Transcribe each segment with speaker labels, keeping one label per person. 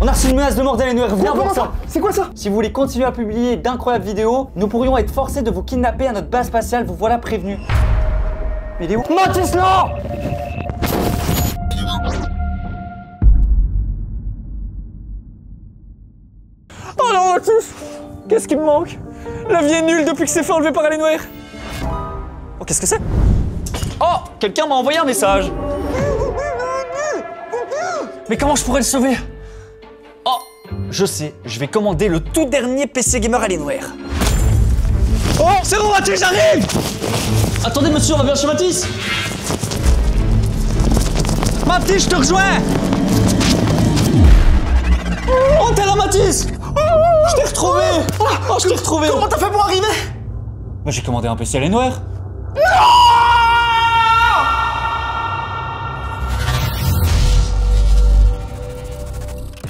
Speaker 1: On a reçu une menace de mort d'Alienware, viens voir ça.
Speaker 2: C'est quoi ça?
Speaker 1: Si vous voulez continuer à publier d'incroyables vidéos, nous pourrions être forcés de vous kidnapper à notre base spatiale, vous voilà prévenu. Mais il est où? Mathis, non!
Speaker 2: Oh non, Mathis! Qu'est-ce qui me manque? La vie est nulle depuis que c'est fait enlever par Alienware.
Speaker 1: Oh, qu'est-ce que c'est? Oh, quelqu'un m'a envoyé un message. Mais comment je pourrais le sauver? Oh, je sais, je vais commander le tout dernier PC Gamer Alienware.
Speaker 2: Oh, c'est bon, Mathis, j'arrive!
Speaker 1: Attendez monsieur, on revient chez Mathis.
Speaker 2: Mathis, je te rejoins!
Speaker 1: Oh, t'es là Mathis. Je t'ai retrouvé. Oh, je t'ai retrouvé.
Speaker 2: Comment t'as fait pour arriver?
Speaker 1: Moi j'ai commandé un PC Alienware.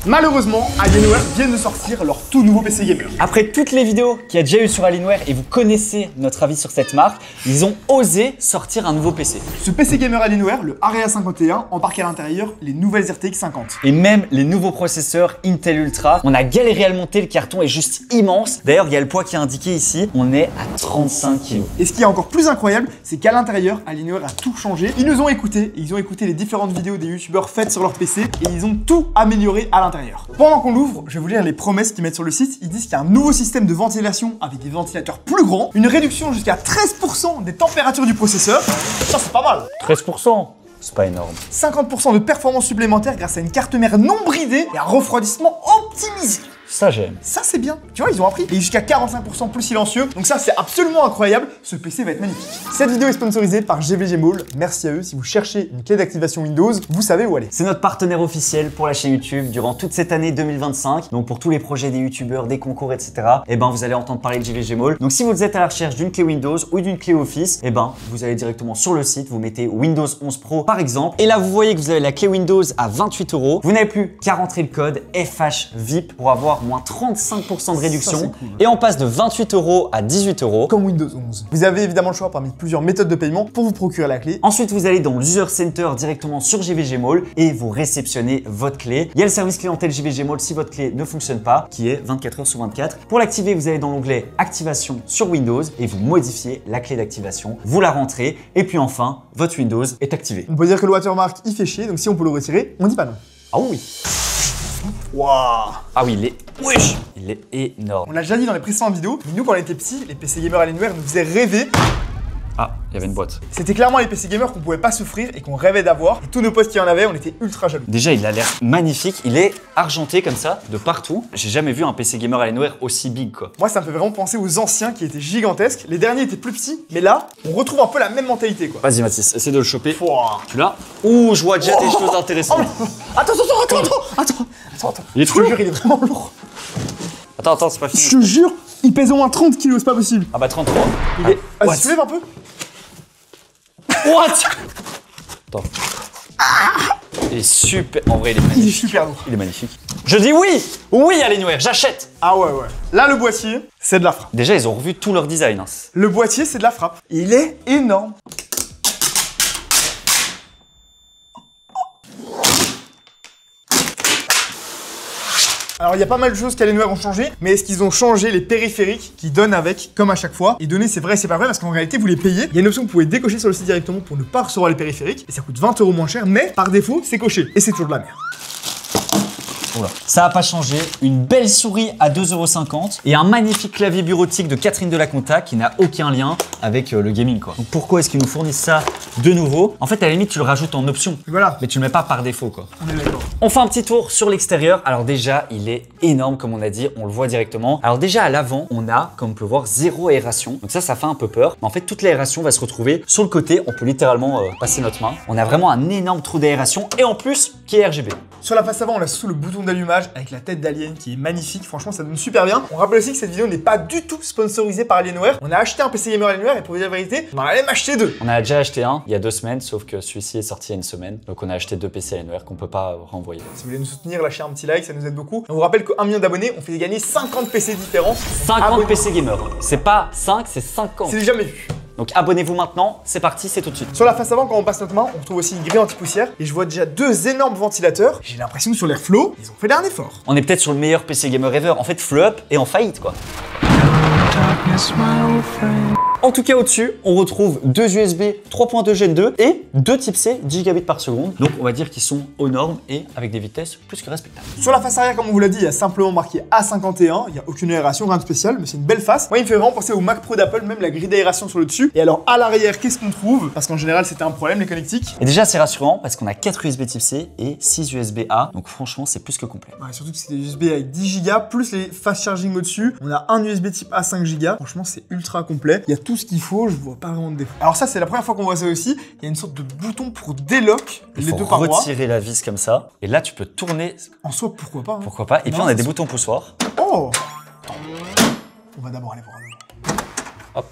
Speaker 2: Malheureusement, Alienware viennent de sortir leur tout nouveau PC Gamer.
Speaker 1: Après toutes les vidéos qu'il y a déjà eu sur Alienware et vous connaissez notre avis sur cette marque, ils ont osé sortir un nouveau PC.
Speaker 2: Ce PC Gamer Alienware, le Area 51, embarque à l'intérieur les nouvelles RTX 50.
Speaker 1: Et même les nouveaux processeurs Intel Ultra. On a galéré à le monter, le carton est juste immense. D'ailleurs, il y a le poids qui est indiqué ici. On est à 35 kg.
Speaker 2: Et ce qui est encore plus incroyable, c'est qu'à l'intérieur, Alienware a tout changé. Ils nous ont écoutés, ils ont écouté les différentes vidéos des youtubeurs faites sur leur PC et ils ont tout amélioré à l'intérieur. Pendant qu'on l'ouvre, je vais vous lire les promesses qu'ils mettent sur le site. Ils disent qu'il y a un nouveau système de ventilation avec des ventilateurs plus grands, une réduction jusqu'à 13% des températures du processeur. Ça, c'est pas mal.
Speaker 1: 13%. C'est pas énorme.
Speaker 2: 50% de performance supplémentaire grâce à une carte mère non bridée et un refroidissement optimisé.
Speaker 1: Ça j'aime.
Speaker 2: Ça c'est bien, tu vois ils ont appris. Et jusqu'à 45% plus silencieux, donc ça c'est absolument incroyable, ce PC va être magnifique. Cette vidéo est sponsorisée par GVG Mall, merci à eux, si vous cherchez une clé d'activation Windows, vous savez où aller.
Speaker 1: C'est notre partenaire officiel pour la chaîne YouTube durant toute cette année 2025, donc pour tous les projets des youtubeurs, des concours, etc. Et ben vous allez entendre parler de GVG Mall. Donc si vous êtes à la recherche d'une clé Windows ou d'une clé Office, et ben vous allez directement sur le site, vous mettez Windows 11 Pro par exemple, et là vous voyez que vous avez la clé Windows à 28 €. Vous n'avez plus qu'à rentrer le code FHVIP pour avoir moins 35% de réduction.
Speaker 2: Ça, cool.
Speaker 1: Et on passe de 28 € à 18 €.
Speaker 2: Comme Windows 11. Vous avez évidemment le choix parmi plusieurs méthodes de paiement pour vous procurer la clé.
Speaker 1: Ensuite, vous allez dans l'User Center directement sur GVG Mall et vous réceptionnez votre clé. Il y a le service clientèle GVG Mall si votre clé ne fonctionne pas, qui est 24 h sur 24. Pour l'activer, vous allez dans l'onglet Activation sur Windows et vous modifiez la clé d'activation. Vous la rentrez et puis enfin, votre Windows est activé.
Speaker 2: On peut dire que le watermark il fait chier, donc si on peut le retirer, on dit pas non.
Speaker 1: Ah oui.
Speaker 2: Waouh.
Speaker 1: Ah oui, il est... Wesh, il est énorme.
Speaker 2: On l'a déjà dit dans les précédentes vidéos, mais nous quand on était petits, les PC Gamer Alienware nous faisaient rêver.
Speaker 1: Ah, il y avait une boîte.
Speaker 2: C'était clairement les PC Gamer qu'on pouvait pas s'offrir et qu'on rêvait d'avoir. Et tous nos potes qui en avaient, on était ultra jaloux.
Speaker 1: Déjà, il a l'air magnifique. Il est argenté comme ça, de partout. J'ai jamais vu un PC Gamer Alienware aussi big, quoi.
Speaker 2: Moi, ça me fait vraiment penser aux anciens qui étaient gigantesques. Les derniers étaient plus petits, mais là, on retrouve un peu la même mentalité, quoi.
Speaker 1: Vas-y, Mathis, essaie de le choper.
Speaker 2: Pouah.
Speaker 1: Tu l'as? Ouh, je vois déjà des choses intéressantes.
Speaker 2: Oh, attends.
Speaker 1: Il est
Speaker 2: Je
Speaker 1: trop
Speaker 2: te
Speaker 1: lourd.
Speaker 2: jure, il est vraiment lourd.
Speaker 1: Attends, c'est pas fini.
Speaker 2: Je te jure, il pèse au moins 30 kilos, c'est pas possible.
Speaker 1: Ah bah 33.
Speaker 2: Il est.
Speaker 1: What?
Speaker 2: Vas-y, soulève un peu.
Speaker 1: What? Attends. Il est super. En vrai, il est
Speaker 2: Il est
Speaker 1: magnifique.
Speaker 2: super lourd.
Speaker 1: Il est magnifique. Je dis oui! Oui, Alienware, j'achète!
Speaker 2: Ah ouais. Là, le boîtier, c'est de la frappe.
Speaker 1: Déjà, ils ont revu tout leur design. Hein.
Speaker 2: Le boîtier, c'est de la frappe. Il est énorme. Alors il y a pas mal de choses qu'Alienware ont changé, mais est-ce qu'ils ont changé les périphériques qui donnent avec, comme à chaque fois? Et donner c'est vrai, c'est pas vrai, parce qu'en réalité vous les payez. Il y a une option que vous pouvez décocher sur le site directement pour ne pas recevoir les périphériques, et ça coûte 20 € moins cher, mais par défaut c'est coché, et c'est toujours de la merde.
Speaker 1: Oula. Ça n'a pas changé. Une belle souris à 2,50 € et un magnifique clavier bureautique de Catherine Delaconta qui n'a aucun lien avec le gaming, quoi. Donc pourquoi est-ce qu'ils nous fournissent ça de nouveau? En fait, à la limite, tu le rajoutes en option.
Speaker 2: Voilà.
Speaker 1: Mais tu le mets pas par défaut, quoi.
Speaker 2: On est d'accord.
Speaker 1: On fait un petit tour sur l'extérieur. Alors déjà, il est énorme, comme on a dit, on le voit directement. Alors déjà, à l'avant, on a, comme on peut voir, 0 aération. Donc ça fait un peu peur. Mais en fait, toute l'aération va se retrouver sur le côté. On peut littéralement passer notre main. On a vraiment un énorme trou d'aération et en plus, qui est RGB.
Speaker 2: Sur la face avant, on a sous le bouton d'allumage avec la tête d'Alien qui est magnifique. Franchement, ça donne super bien. On rappelle aussi que cette vidéo n'est pas du tout sponsorisée par Alienware. On a acheté un PC Gamer Alienware et pour vous dire la vérité, on en a même acheté deux.
Speaker 1: On a déjà acheté un il y a 2 semaines, sauf que celui-ci est sorti il y a une semaine. Donc on a acheté 2 PC Alienware qu'on peut pas renvoyer.
Speaker 2: Si vous voulez nous soutenir, lâchez un petit like, ça nous aide beaucoup. On vous rappelle qu'un million d'abonnés, on fait gagner 50 PC différents.
Speaker 1: 50 PC Gamer. C'est pas 5, c'est 50.
Speaker 2: C'est jamais vu.
Speaker 1: Donc abonnez-vous maintenant, c'est parti, c'est tout de suite.
Speaker 2: Sur la face avant, quand on passe notre main, on retrouve aussi une grille anti-poussière. Et je vois déjà deux énormes ventilateurs. J'ai l'impression que sur l'Airflow, ils ont fait un effort.
Speaker 1: On est peut-être sur le meilleur PC gamer ever. En fait, Flow Up est en faillite, quoi. En tout cas, au-dessus, on retrouve deux USB 3.2 Gen 2 et deux type C 10 gigabits par seconde. Donc, on va dire qu'ils sont aux normes et avec des vitesses plus que respectables.
Speaker 2: Sur la face arrière, comme on vous l'a dit, il y a simplement marqué A51. Il n'y a aucune aération, rien de spécial, mais c'est une belle face. Moi, il me fait vraiment penser au Mac Pro d'Apple, même la grille d'aération sur le dessus. Et alors, à l'arrière, qu'est-ce qu'on trouve? Parce qu'en général, c'était un problème, les connectiques.
Speaker 1: Et déjà, c'est rassurant parce qu'on a 4 USB type C et 6 USB A. Donc, franchement, c'est plus que complet.
Speaker 2: Ouais, surtout que c'est des USB avec 10 Go, plus les fast charging au-dessus. On a un USB type A 5 Go. Franchement, c'est ultra complet. Il y a tout ce qu'il faut, je vois pas vraiment de défaut. Alors ça, c'est la première fois qu'on voit ça aussi. Il y a une sorte de bouton pour délock les deux parois.
Speaker 1: Il faut retirer la vis comme ça. Et là, tu peux tourner.
Speaker 2: En soi, pourquoi pas, hein.
Speaker 1: Pourquoi pas. Et puis, on a des boutons poussoirs.
Speaker 2: Oh, attends. On va d'abord aller voir le...
Speaker 1: Hop.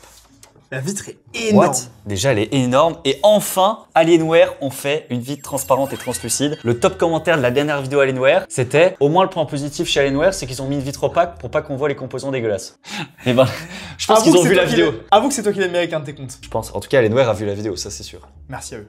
Speaker 2: La vitre est énorme.
Speaker 1: What? Déjà, elle est énorme. Et enfin, Alienware ont fait une vitre transparente et translucide. Le top commentaire de la dernière vidéo Alienware, c'était au moins le point positif chez Alienware, c'est qu'ils ont mis une vitre opaque pour pas qu'on voit les composants dégueulasses. Et ben, je pense qu'ils ont vu la vidéo.
Speaker 2: Avoue que c'est toi qui l'as mis avec un de tes comptes.
Speaker 1: Je pense. En tout cas, Alienware a vu la vidéo, ça c'est sûr.
Speaker 2: Merci à eux.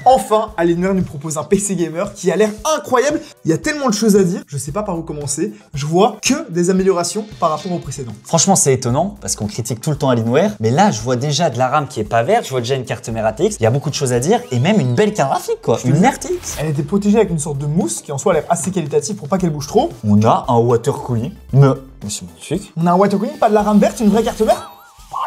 Speaker 2: Enfin, Alienware nous propose un PC gamer qui a l'air incroyable. Il y a tellement de choses à dire, je sais pas par où commencer. Je vois que des améliorations par rapport au précédent.
Speaker 1: Franchement, c'est étonnant parce qu'on critique tout le temps Alienware, mais là, je vois déjà de la RAM qui est pas verte, je vois déjà une carte mère ATX, il y a beaucoup de choses à dire et même une belle carte graphique quoi, une RTX.
Speaker 2: Elle était protégée avec une sorte de mousse qui en soi a l'air assez qualitative pour pas qu'elle bouge trop.
Speaker 1: On a un water cooling, mais c'est magnifique.
Speaker 2: On a un water cooling, pas de la RAM verte, une vraie carte mère.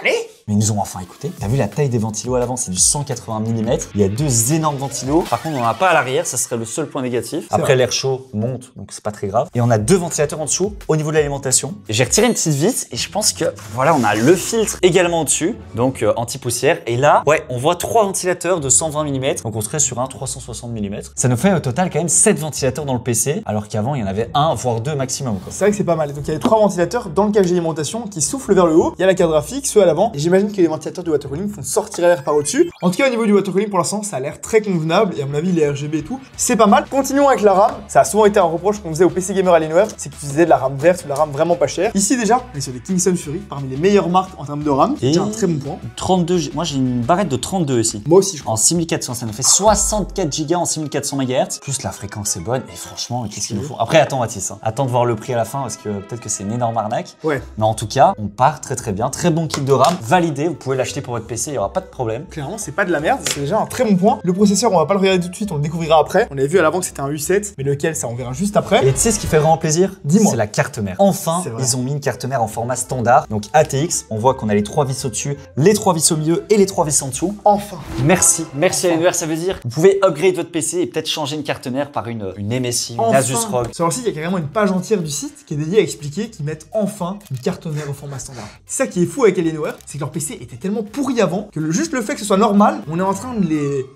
Speaker 2: Allez.
Speaker 1: Mais ils nous ont enfin écouté. T'as vu la taille des ventilos à l'avant, c'est du 180 mm. Il y a deux énormes ventilos. Par contre, on n'en a pas à l'arrière, ça serait le seul point négatif. Après, l'air chaud monte, donc c'est pas très grave. Et on a deux ventilateurs en dessous, au niveau de l'alimentation. J'ai retiré une petite vis et je pense que voilà, on a le filtre également au-dessus, donc anti-poussière. Et là, ouais, on voit trois ventilateurs de 120 mm, donc on serait sur un 360 mm. Ça nous fait au total quand même 7 ventilateurs dans le PC, alors qu'avant, il y en avait un, voire deux maximum.
Speaker 2: C'est vrai que c'est pas mal. Donc il y a les trois ventilateurs dans le cage d'alimentation qui soufflent vers le haut. Il y a la carte graphique, ceux à l'avant. Et j'imagine que les ventilateurs du water cooling font sortir l'air par au-dessus. En tout cas, au niveau du water cooling, pour l'instant, ça a l'air très convenable. Et à mon avis, les RGB et tout, c'est pas mal. Continuons avec la RAM. Ça a souvent été un reproche qu'on faisait au PC Gamer Alienware, c'est qu'ils utilisaient de la RAM verte ou de la RAM vraiment pas chère. Ici déjà, on est sur des Kingston Fury, parmi les meilleures marques en termes de RAM. C'est un très bon point.
Speaker 1: 32, moi j'ai une barrette de 32 ici.
Speaker 2: Moi aussi, je crois.
Speaker 1: En 6400, ça nous fait 64 Go en 6400 MHz. Plus la fréquence est bonne. Et franchement, qu'est-ce qu'il nous faut? Après, attends, Mathis. Attends de voir le prix à la fin parce que peut-être que c'est une énorme arnaque.
Speaker 2: Ouais.
Speaker 1: Mais en tout cas, on part très bien. Très bon kit de RAM. Validé. Vous pouvez l'acheter pour votre PC. Il n'y aura pas de problème.
Speaker 2: Clairement, c'est pas de la merde. C'est déjà un très bon point. Le processeur, on va pas le regarder tout de suite. On le découvrira après. On avait vu à l'avant que c'était un U7, mais lequel, ça on verra juste après.
Speaker 1: Et tu sais ce qui fait vraiment plaisir?
Speaker 2: Dis-moi.
Speaker 1: C'est la carte mère. Enfin, ils ont mis une carte mère en format standard. Donc ATX. On voit qu'on a les 3 vis au-dessus, les 3 vis au milieu et les 3 vis en dessous.
Speaker 2: Enfin.
Speaker 1: Merci Alienware. Ça veut dire que vous pouvez upgrade votre PC et peut-être changer une carte mère par une MSI, une Asus ROG.
Speaker 2: Sur leur site, il y a carrément une page entière du site qui est dédiée à expliquer qu'ils mettent enfin une carte mère au format standard. C'est ça qui est fou avec Alienware, c'est que leur PC était tellement pourri avant que juste le fait que ce soit normal, on est en train de les...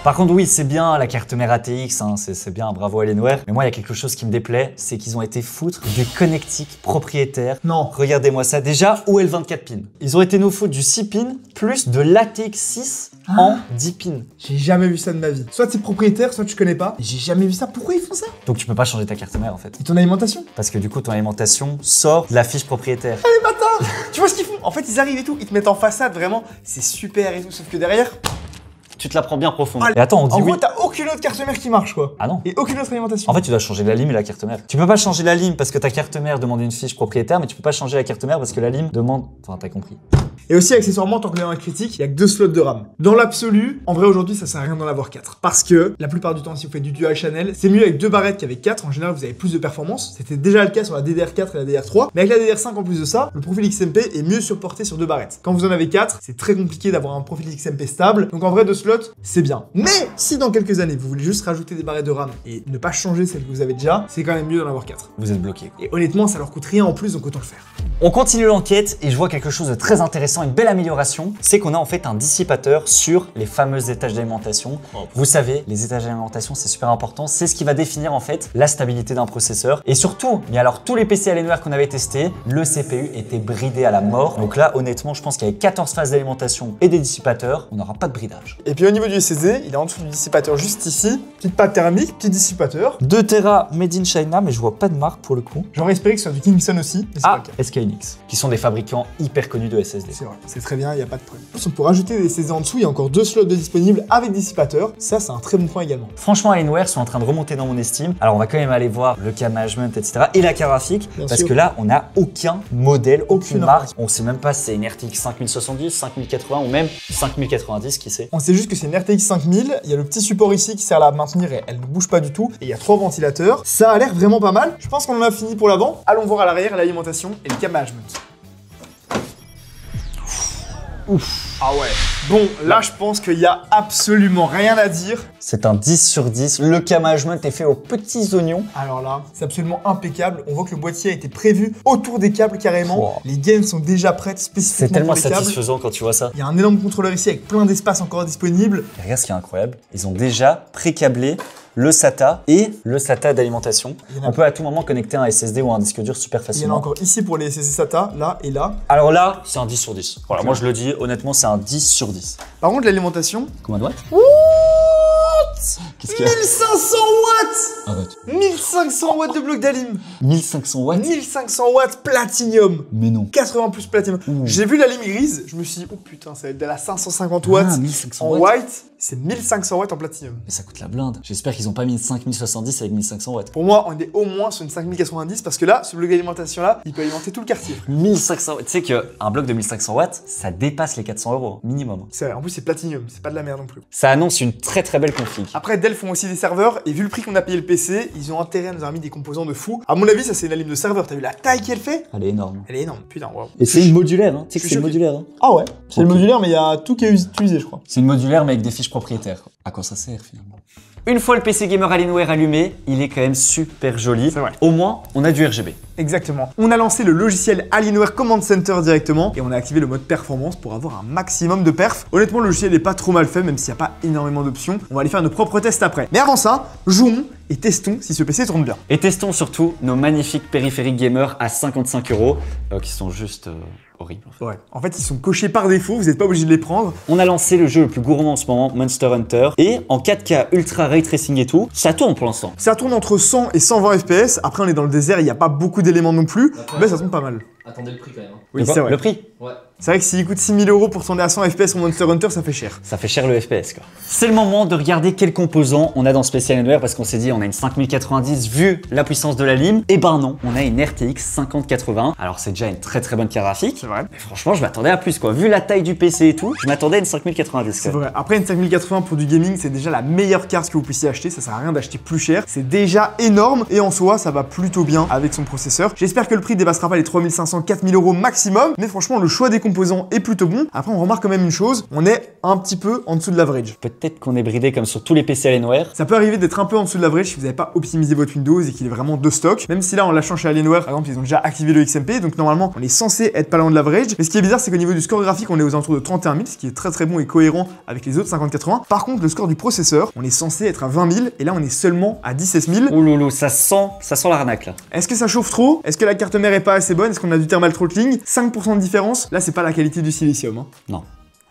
Speaker 1: Par contre, oui, c'est bien la carte mère ATX, hein, c'est bien, bravo Alienware. Mais moi, il y a quelque chose qui me déplaît, c'est qu'ils ont été foutre du connectique propriétaire.
Speaker 2: Non.
Speaker 1: Regardez-moi ça. Déjà, où est le 24 pins? Ils ont été nous foutre du 6 pins plus de l'ATX 6 en 10 pins.
Speaker 2: J'ai jamais vu ça de ma vie. Soit c'est propriétaire, soit tu connais pas. J'ai jamais vu ça. Pourquoi ils font ça?
Speaker 1: Donc tu peux pas changer ta carte mère en fait.
Speaker 2: Et ton alimentation?
Speaker 1: Parce que du coup, ton alimentation sort de la fiche propriétaire.
Speaker 2: Ah les bâtards. Tu vois ce qu'ils font? En fait, ils arrivent et tout, ils te mettent en façade, vraiment, c'est super et tout, sauf que derrière...
Speaker 1: Tu te la prends bien profonde.
Speaker 2: Ah,
Speaker 1: et attends, on dit
Speaker 2: en
Speaker 1: oui.
Speaker 2: gros, t'as aucune autre carte mère qui marche, quoi.
Speaker 1: Ah non.
Speaker 2: Et aucune autre alimentation.
Speaker 1: En fait, tu dois changer la lime et la carte mère. Tu peux pas changer la lime parce que ta carte mère demande une fiche propriétaire, mais tu peux pas changer la carte mère parce que la lime demande... Enfin, t'as compris.
Speaker 2: Et aussi, accessoirement, tant qu'on est dans la critique, il y a que 2 slots de RAM. Dans l'absolu, en vrai, aujourd'hui, ça sert à rien d'en avoir 4. Parce que, la plupart du temps, si vous faites du dual channel, c'est mieux avec 2 barrettes qu'avec 4. En général, vous avez plus de performance. C'était déjà le cas sur la DDR4 et la DDR3. Mais avec la DDR5, en plus de ça, le profil XMP est mieux supporté sur 2 barrettes. Quand vous en avez 4, c'est très compliqué d'avoir un profil XMP stable. Donc, en vrai, 2 slots, c'est bien. Mais, si dans quelques années, vous voulez juste rajouter des barrettes de RAM et ne pas changer celles que vous avez déjà, c'est quand même mieux d'en avoir 4.
Speaker 1: Vous êtes bloqué.
Speaker 2: Et honnêtement, ça leur coûte rien en plus, donc autant le faire.
Speaker 1: On continue l'enquête et je vois quelque chose de très intéressant sent une belle amélioration, c'est qu'on a en fait un dissipateur sur les fameux étages d'alimentation. Vous savez, les étages d'alimentation, c'est super important. C'est ce qui va définir en fait la stabilité d'un processeur. Et surtout, mais alors tous les PC Alienware qu'on avait testés, le CPU était bridé à la mort. Donc là, honnêtement, je pense qu'avec 14 phases d'alimentation et des dissipateurs, on n'aura pas de bridage.
Speaker 2: Et puis au niveau du SSD, il est en dessous du dissipateur juste ici. Petite pâte thermique, petit dissipateur.
Speaker 1: 2 Tera made in China, mais je vois pas de marque pour le coup.
Speaker 2: J'aurais espéré que ce soit du Kingston aussi, mais c'est pas le cas.
Speaker 1: SK Hynix, qui sont des fabricants hyper connus de SSD.
Speaker 2: C'est vrai, c'est très bien, il n'y a pas de problème. On peut rajouter des SSD en dessous, il y a encore 2 slots de disponibles avec dissipateur. Ça, c'est un très bon point également.
Speaker 1: Franchement, Alienware sont en train de remonter dans mon estime. Alors, on va quand même aller voir le cas management, etc. et la carte graphique, parce que là, on n'a aucun modèle, aucune marque. On sait même pas si c'est une RTX 5070, 5080 ou même 5090, qui sait.
Speaker 2: On sait juste que c'est une RTX 5000. Il y a le petit support ici qui sert à la maintenir et elle ne bouge pas du tout. Et il y a 3 ventilateurs. Ça a l'air vraiment pas mal. Je pense qu'on en a fini pour l'avant. Allons voir à l'arrière l'alimentation et le câble management. Ouf. Ah ouais. Bon, là, je pense qu'il y a absolument rien à dire.
Speaker 1: C'est un 10 sur 10. Le câble management est fait aux petits oignons.
Speaker 2: Alors là, c'est absolument impeccable. On voit que le boîtier a été prévu autour des câbles carrément.
Speaker 1: Wow.
Speaker 2: Les gaines sont déjà prêtes spécifiquement
Speaker 1: C'est tellement
Speaker 2: pour les câbles.
Speaker 1: satisfaisant quand tu vois ça.
Speaker 2: Il y a un énorme contrôleur ici avec plein d'espace encore disponible.
Speaker 1: Et regarde ce qui est incroyable. Ils ont déjà pré-câblé le SATA et le SATA d'alimentation. On peut à tout moment connecter un SSD ou un disque dur super
Speaker 2: Il y en a
Speaker 1: facilement.
Speaker 2: encore ici pour les SSD SATA, là et là.
Speaker 1: Alors là, c'est un 10 sur 10. Voilà, moi je le dis, honnêtement, c'est un 10 sur 10.
Speaker 2: Par contre, l'alimentation.
Speaker 1: Combien de watts? Qu'est-ce qu'il y a?
Speaker 2: 1500 watts.
Speaker 1: Arrête.
Speaker 2: 1500 watts de bloc d'alim.
Speaker 1: 1500 watts?
Speaker 2: 1500 watts platinium.
Speaker 1: Mais non.
Speaker 2: 80 plus platinium.
Speaker 1: Ouh.
Speaker 2: J'ai vu la lime grise, je me suis dit, oh putain, ça va être de la 550 watts
Speaker 1: 1500
Speaker 2: en
Speaker 1: watts.
Speaker 2: white. C'est 1500 watts en platinium.
Speaker 1: Mais ça coûte la blinde. J'espère qu'ils ont pas mis une 5070 avec 1500 watts.
Speaker 2: Pour moi, on est au moins sur une 5090 parce que là, ce bloc d'alimentation là, il peut alimenter tout le quartier.
Speaker 1: 1500 watts. Tu sais qu'un bloc de 1500 watts, ça dépasse les 400 € minimum.
Speaker 2: C'est vrai, en plus c'est platinium, c'est pas de la merde non plus.
Speaker 1: Ça annonce une très très belle config.
Speaker 2: Après, Dell font aussi des serveurs et vu le prix qu'on a payé le PC, ils ont intérêt à nous avoir mis des composants de fou. À mon avis, ça c'est une lime de serveur. T'as vu la taille qu'elle fait?
Speaker 1: Elle est énorme.
Speaker 2: Elle est énorme, putain, waouh.
Speaker 1: Et c'est une modulaire, hein. Tu sais que
Speaker 2: Je
Speaker 1: c'est
Speaker 2: suis
Speaker 1: une
Speaker 2: choqué.
Speaker 1: modulaire, hein.
Speaker 2: Ah ouais, c'est
Speaker 1: Ok.
Speaker 2: le modulaire, mais il y a tout qui est utilisé, je crois.
Speaker 1: C'est une modulaire mais avec des fiches propriétaires. À quoi ça sert finalement? Une fois le PC Gamer Alienware allumé, il est quand même super joli.
Speaker 2: C'est vrai.
Speaker 1: Au moins, on a du RGB.
Speaker 2: Exactement. On a lancé le logiciel Alienware Command Center directement et on a activé le mode performance pour avoir un maximum de perf. Honnêtement, le logiciel n'est pas trop mal fait, même s'il n'y a pas énormément d'options. On va aller faire nos propres tests après. Mais avant ça, jouons et testons si ce PC tourne bien.
Speaker 1: Et testons surtout nos magnifiques périphériques gamer à 55 €, qui sont juste horribles. En fait.
Speaker 2: Ouais. En fait, ils sont cochés par défaut, vous n'êtes pas obligé de les prendre.
Speaker 1: On a lancé le jeu le plus gourmand en ce moment, Monster Hunter, et en 4K Ultra Ray Tracing et tout, ça tourne pour l'instant.
Speaker 2: Ça tourne entre 100 et 120 FPS. Après, on est dans le désert, il n'y a pas beaucoup d'éléments non plus, mais ça tourne pas mal.
Speaker 3: Attendez le prix quand même. Hein.
Speaker 2: Oui,
Speaker 1: quoi,
Speaker 2: c'est vrai.
Speaker 1: le prix,
Speaker 3: Ouais.
Speaker 2: C'est vrai que s'il coûte 6000 € pour tourner à 100 FPS sur Monster Hunter, ça fait cher.
Speaker 1: ça fait cher le FPS quoi. C'est le moment de regarder quels composants on a dans Special Alienware parce qu'on s'est dit on a une 5090 vu la puissance de la lime. Et ben non, on a une RTX 5080. Alors c'est déjà une très très bonne carte graphique.
Speaker 2: C'est vrai.
Speaker 1: Mais franchement, je m'attendais à plus quoi. Vu la taille du PC et tout, je m'attendais à une 5090.
Speaker 2: C'est vrai. Après, une 5080 pour du gaming, c'est déjà la meilleure carte que vous puissiez acheter. Ça sert à rien d'acheter plus cher. C'est déjà énorme et en soi, ça va plutôt bien avec son processeur. J'espère que le prix dépassera pas les 3500, 4000 € maximum. Mais franchement, le choix des composants est plutôt bon. Après, on remarque quand même une chose. On est un petit peu en dessous de l'average.
Speaker 1: Peut-être qu'on est bridé comme sur tous les PC Alienware.
Speaker 2: Ça peut arriver d'être un peu en dessous de l'average si vous n'avez pas optimisé votre Windows et qu'il est vraiment de stock. Même si là, en lâchant chez Alienware, par exemple, ils ont déjà activé le XMP. Donc normalement, on est censé être pas loin de l'average. Mais ce qui est bizarre, c'est qu'au niveau du score graphique, on est aux alentours de 31 000, ce qui est très très bon et cohérent avec les autres 5080. Par contre, le score du processeur, on est censé être à 20 000 et là, on est seulement à 17 000.
Speaker 1: Ouh loulou, ça sent l'arnaque là.
Speaker 2: Est-ce que ça chauffe trop? Est-ce que la carte mère est pas assez bonne? Est-ce qu'on a du thermal throttling? 5% de différence. Là, c'est pas la qualité du silicium. Hein.
Speaker 1: Non.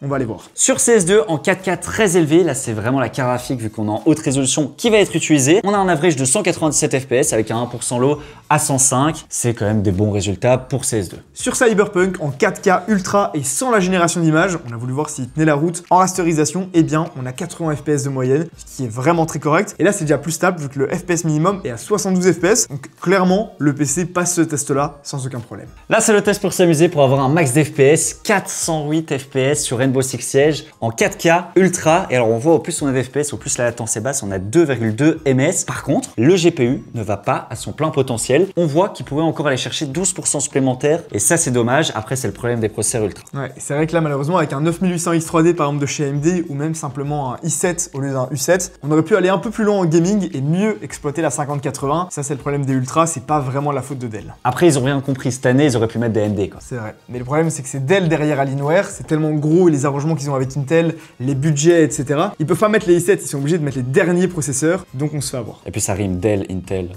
Speaker 2: On va aller voir.
Speaker 1: Sur CS2 en 4K très élevé, là c'est vraiment la carte graphique vu qu'on est en haute résolution qui va être utilisée. On a un average de 197 FPS avec un 1% low à 105. C'est quand même des bons résultats pour CS2.
Speaker 2: Sur Cyberpunk en 4K ultra et sans la génération d'images, on a voulu voir s'il tenait la route en rasterisation. Eh bien, on a 80 FPS de moyenne, ce qui est vraiment très correct. Et là, c'est déjà plus stable vu que le FPS minimum est à 72 FPS. Donc clairement, le PC passe ce test-là sans aucun problème.
Speaker 1: Là c'est le test pour s'amuser pour avoir un max d'FPS, 408 FPS sur Rainbow Six Siege en 4K Ultra. Et alors on voit au plus on a des FPS, au plus la latence est basse, on a 2,2 ms. Par contre, le GPU ne va pas à son plein potentiel. On voit qu'il pouvait encore aller chercher 12% supplémentaire et ça c'est dommage. Après c'est le problème des processeurs Ultra.
Speaker 2: Ouais, c'est vrai que là malheureusement avec un 9800X3D par exemple de chez AMD ou même simplement un i7 au lieu d'un U7, on aurait pu aller un peu plus loin en gaming et mieux exploiter la 5080. Ça c'est le problème des Ultra, c'est pas vraiment la faute de Dell.
Speaker 1: Après ils ont rien compris cette année, ils auraient pu mettre des AMD quoi.
Speaker 2: C'est vrai. Mais le problème c'est que c'est Dell derrière Alienware, c'est tellement gros et les arrangements qu'ils ont avec Intel, les budgets, etc. Ils peuvent pas mettre les i7, ils sont obligés de mettre les derniers processeurs, donc on se fait avoir.
Speaker 1: Et puis ça rime Dell, Intel.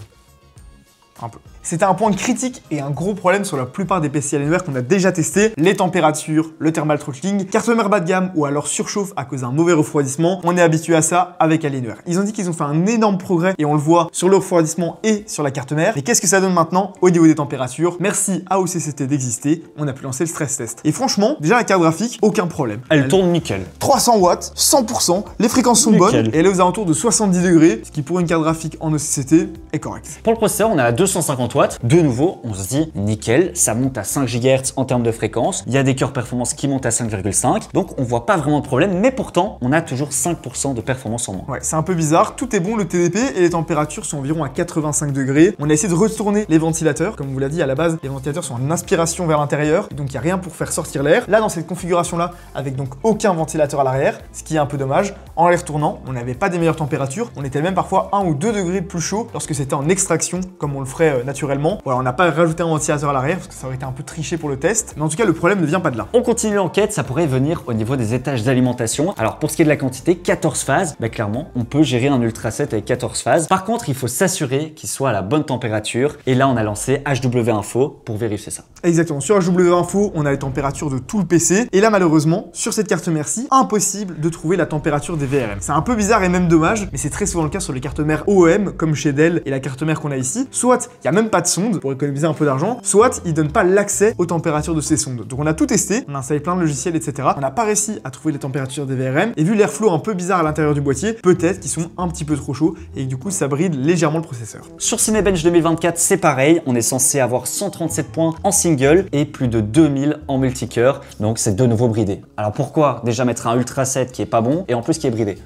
Speaker 2: Un peu. C'était un point critique et un gros problème sur la plupart des PC Alienware qu'on a déjà testé, les températures, le thermal throttling, carte mère bas de gamme ou alors surchauffe à cause d'un mauvais refroidissement. On est habitué à ça avec Alienware. Ils ont dit qu'ils ont fait un énorme progrès et on le voit sur le refroidissement et sur la carte mère. Mais qu'est-ce que ça donne maintenant au niveau des températures? Merci à OCCT d'exister, on a pu lancer le stress test. Et franchement, déjà la carte graphique, aucun problème.
Speaker 1: Elle tourne nickel.
Speaker 2: 300 watts, 100%, les fréquences sont bonnes et elle est aux alentours de 70 degrés, ce qui pour une carte graphique en OCCT est correct.
Speaker 1: Pour le processeur, on est à 250 watts. De nouveau, on se dit nickel, ça monte à 5 GHz en termes de fréquence. Il y a des cœurs performance qui montent à 5,5. Donc on voit pas vraiment de problème, mais pourtant, on a toujours 5% de performance en moins.
Speaker 2: Ouais, c'est un peu bizarre. Tout est bon, le TDP et les températures sont environ à 85 degrés. On a essayé de retourner les ventilateurs. Comme on vous l'a dit, à la base, les ventilateurs sont en inspiration vers l'intérieur. Donc il n'y a rien pour faire sortir l'air. Là, dans cette configuration-là, avec donc aucun ventilateur à l'arrière, ce qui est un peu dommage. En les retournant, on n'avait pas des meilleures températures. On était même parfois 1 ou 2 degrés plus chaud lorsque c'était en extraction, comme on le ferait naturellement. Voilà, on n'a pas rajouté un ventilateur à l'arrière parce que ça aurait été un peu triché pour le test. Mais en tout cas, le problème ne vient pas de là.
Speaker 1: On continue l'enquête, ça pourrait venir au niveau des étages d'alimentation. Alors pour ce qui est de la quantité, 14 phases, bah clairement, on peut gérer un Ultra 7 avec 14 phases. Par contre, il faut s'assurer qu'il soit à la bonne température. Et là, on a lancé HW Info pour vérifier ça.
Speaker 2: Exactement. Sur HW Info, on a les températures de tout le PC. Et là, malheureusement, sur cette carte mère, impossible de trouver la température des VRM. C'est un peu bizarre et même dommage, mais c'est très souvent le cas sur les cartes mères OEM, comme chez Dell et la carte mère qu'on a ici. Soit il n'y a même pas de sonde pour économiser un peu d'argent, soit ils donnent pas l'accès aux températures de ces sondes. Donc on a tout testé, on a installé plein de logiciels, etc. On n'a pas réussi à trouver les températures des VRM. Et vu l'airflow un peu bizarre à l'intérieur du boîtier, peut-être qu'ils sont un petit peu trop chauds et que du coup ça bride légèrement le processeur.
Speaker 1: Sur Cinebench 2024, c'est pareil. On est censé avoir 137 points en single et plus de 2000 en multicœur. Donc c'est de nouveau bridé. Alors pourquoi déjà mettre un Ultra 7 qui est pas bon et en plus qui est bridé?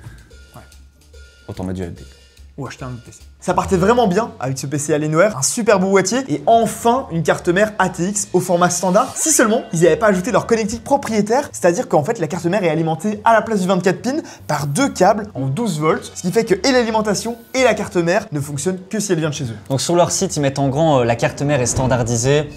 Speaker 2: Ouais.
Speaker 1: Autant mettre du AMD.
Speaker 2: Ou acheter un autre PC. Ça partait vraiment bien avec ce PC Alienware, un super beau boîtier et enfin une carte mère ATX au format standard. Si seulement ils n'avaient pas ajouté leur connectique propriétaire, c'est-à-dire qu'en fait la carte mère est alimentée à la place du 24 pins par 2 câbles en 12 volts, ce qui fait que et l'alimentation et la carte mère ne fonctionnent que si elle vient de chez eux.
Speaker 1: Donc sur leur site, ils mettent en grand la carte mère est standardisée.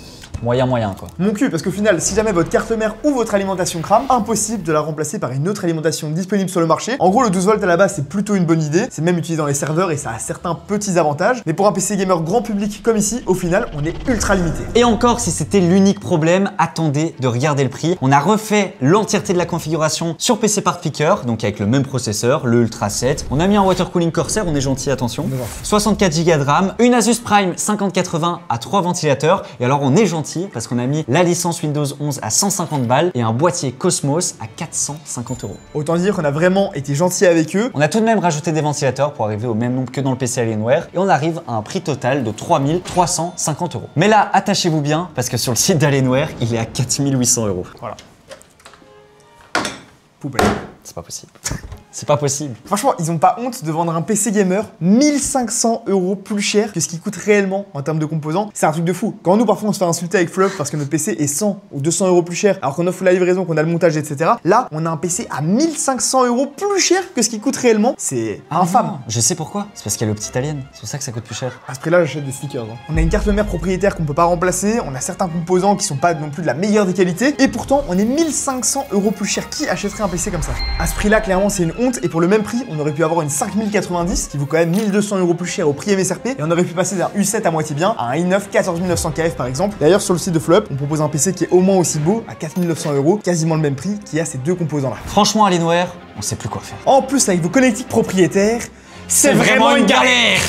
Speaker 1: Moyen quoi.
Speaker 2: Mon cul, parce qu'au final, si jamais votre carte mère ou votre alimentation crame, impossible de la remplacer par une autre alimentation disponible sur le marché. En gros, le 12 volts à la base, c'est plutôt une bonne idée. C'est même utilisé dans les serveurs et ça a certains petits avantages. Mais pour un PC gamer grand public comme ici, au final, on est ultra limité.
Speaker 1: Et encore, si c'était l'unique problème, attendez de regarder le prix. On a refait l'entièreté de la configuration sur PC Part Picker, donc avec le même processeur, le Ultra 7. On a mis un water cooling Corsair, on est gentil, attention. 64 Go de RAM, une Asus Prime 5080 à 3 ventilateurs. Et alors, on est gentil parce qu'on a mis la licence Windows 11 à 150 balles et un boîtier Cosmos à 450 €.
Speaker 2: Autant dire qu'on a vraiment été gentil avec eux.
Speaker 1: On a tout de même rajouté des ventilateurs pour arriver au même nombre que dans le PC Alienware et on arrive à un prix total de 3350 €. Mais là, attachez-vous bien parce que sur le site d'Alienware, il est à 4800 €.
Speaker 2: Voilà. Poubelle.
Speaker 1: C'est pas possible. C'est pas possible.
Speaker 2: Franchement, ils ont pas honte de vendre un PC gamer 1500 € plus cher que ce qui coûte réellement en termes de composants. C'est un truc de fou. Quand nous, parfois, on se fait insulter avec Flop parce que notre PC est 100 ou 200 € plus cher, alors qu'on offre la livraison, qu'on a le montage, etc. Là, on a un PC à 1500 € plus cher que ce qui coûte réellement. C'est infâme.
Speaker 1: Non, je sais pourquoi. C'est parce qu'il y a le petit alien. C'est pour ça que ça coûte plus cher.
Speaker 2: À ce prix-là, j'achète des stickers. On a une carte mère propriétaire qu'on peut pas remplacer. On a certains composants qui sont pas non plus de la meilleure des qualités. Et pourtant, on est 1500 € plus cher. Qui achèterait un PC comme ça? À ce prix-là, clairement, c'est une honte. Et pour le même prix, on aurait pu avoir une 5090 qui vaut quand même 1200 € plus cher au prix MSRP. Et on aurait pu passer d'un U7 à moitié bien à un i9 14900 KF par exemple. D'ailleurs, sur le site de Flop, on propose un PC qui est au moins aussi beau à 4900 €, quasiment le même prix, qui a ces deux composants-là.
Speaker 1: Franchement, Alienware, on sait plus quoi faire.
Speaker 2: En plus, avec vos connectiques propriétaires,
Speaker 1: c'est vraiment une galère.